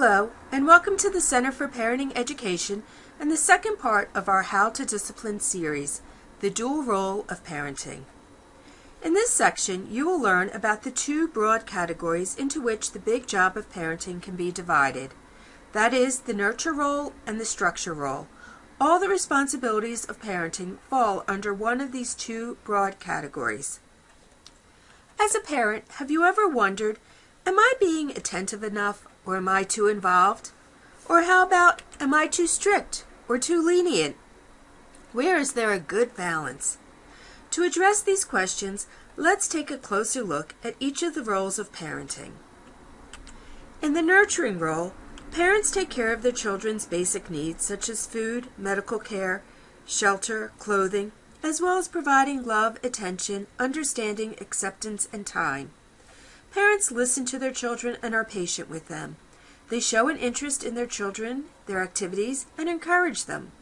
Hello, and welcome to the Center for Parenting Education and the second part of our How to Discipline series, The Dual Role of Parenting. In this section, you will learn about the two broad categories into which the big job of parenting can be divided. That is, the nurture role and the structure role. All the responsibilities of parenting fall under one of these two broad categories. As a parent, have you ever wondered, am I being attentive enough, or am I too involved? Or how about, am I too strict or too lenient? Where is there a good balance? To address these questions, let's take a closer look at each of the roles of parenting. In the nurturing role, parents take care of their children's basic needs such as food, medical care, shelter, clothing, as well as providing love, attention, understanding, acceptance, and time. Parents listen to their children and are patient with them. They show an interest in their children, their activities, and encourage them.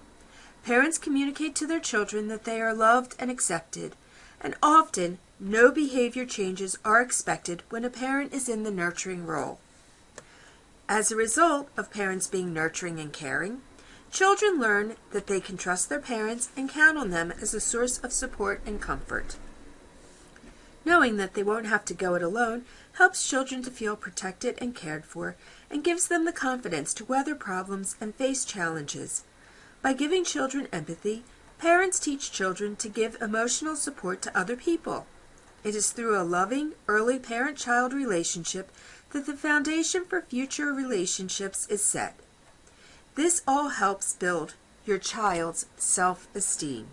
Parents communicate to their children that they are loved and accepted, and often no behavior changes are expected when a parent is in the nurturing role. As a result of parents being nurturing and caring, children learn that they can trust their parents and count on them as a source of support and comfort. Knowing that they won't have to go it alone helps children to feel protected and cared for and gives them the confidence to weather problems and face challenges. By giving children empathy, parents teach children to give emotional support to other people. It is through a loving, early parent-child relationship that the foundation for future relationships is set. This all helps build your child's self-esteem.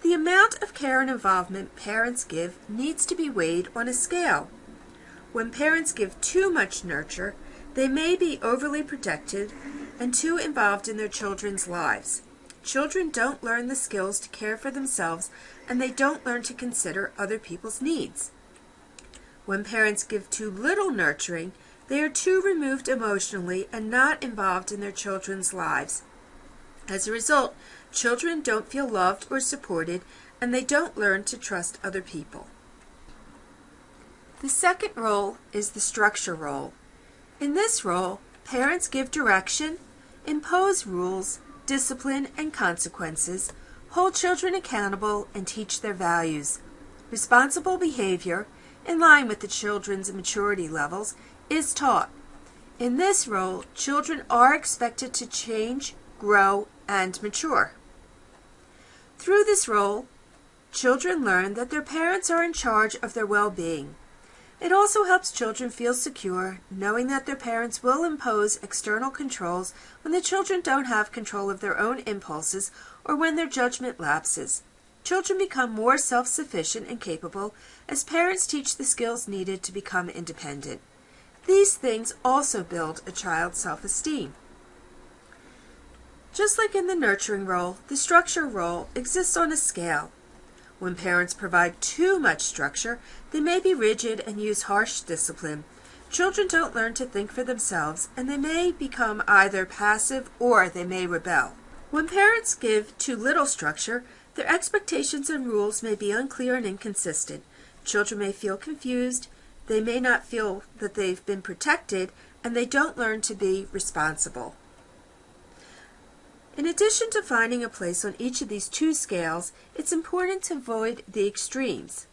The amount of care and involvement parents give needs to be weighed on a scale. When parents give too much nurture, they may be overly protected and too involved in their children's lives. Children don't learn the skills to care for themselves, and they don't learn to consider other people's needs. When parents give too little nurturing, they are too removed emotionally and not involved in their children's lives. As a result, children don't feel loved or supported, and they don't learn to trust other people. The second role is the structure role. In this role, parents give direction, impose rules, discipline, and consequences, hold children accountable, and teach their values. Responsible behavior, in line with the children's maturity levels, is taught. In this role, children are expected to change, grow, and mature. Through this role, children learn that their parents are in charge of their well-being. It also helps children feel secure, knowing that their parents will impose external controls when the children don't have control of their own impulses or when their judgment lapses. Children become more self-sufficient and capable as parents teach the skills needed to become independent. These things also build a child's self-esteem. Just like in the nurturing role, the structure role exists on a scale. When parents provide too much structure, they may be rigid and use harsh discipline. Children don't learn to think for themselves, and they may become either passive or they may rebel. When parents give too little structure, their expectations and rules may be unclear and inconsistent. Children may feel confused, they may not feel that they've been protected, and they don't learn to be responsible. In addition to finding a place on each of these two scales, it's important to avoid the extremes.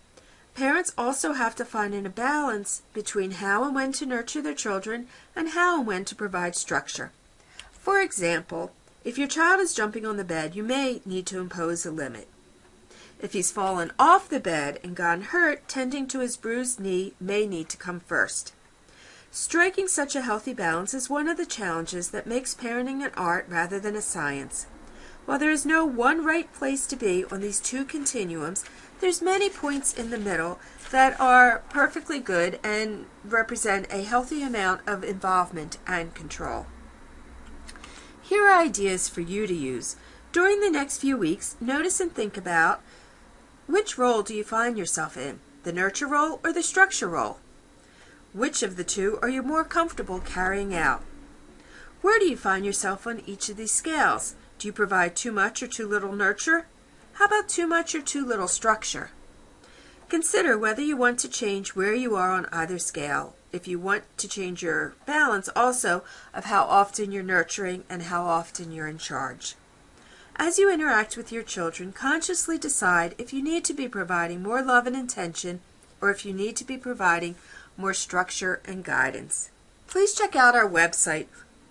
Parents also have to find a balance between how and when to nurture their children and how and when to provide structure. For example, if your child is jumping on the bed, you may need to impose a limit. If he's fallen off the bed and gotten hurt, tending to his bruised knee may need to come first. Striking such a healthy balance is one of the challenges that makes parenting an art rather than a science. While there is no one right place to be on these two continuums, there's many points in the middle that are perfectly good and represent a healthy amount of involvement and control. Here are ideas for you to use. During the next few weeks, notice and think about which role do you find yourself in, the nurture role or the structure role? Which of the two are you more comfortable carrying out? Where do you find yourself on each of these scales? Do you provide too much or too little nurture? How about too much or too little structure? Consider whether you want to change where you are on either scale if you want to change your balance also of how often you're nurturing and how often you're in charge. As you interact with your children, consciously decide if you need to be providing more love and attention or if you need to be providing more structure and guidance. Please check out our website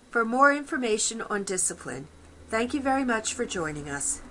for more information on discipline. Thank you very much for joining us.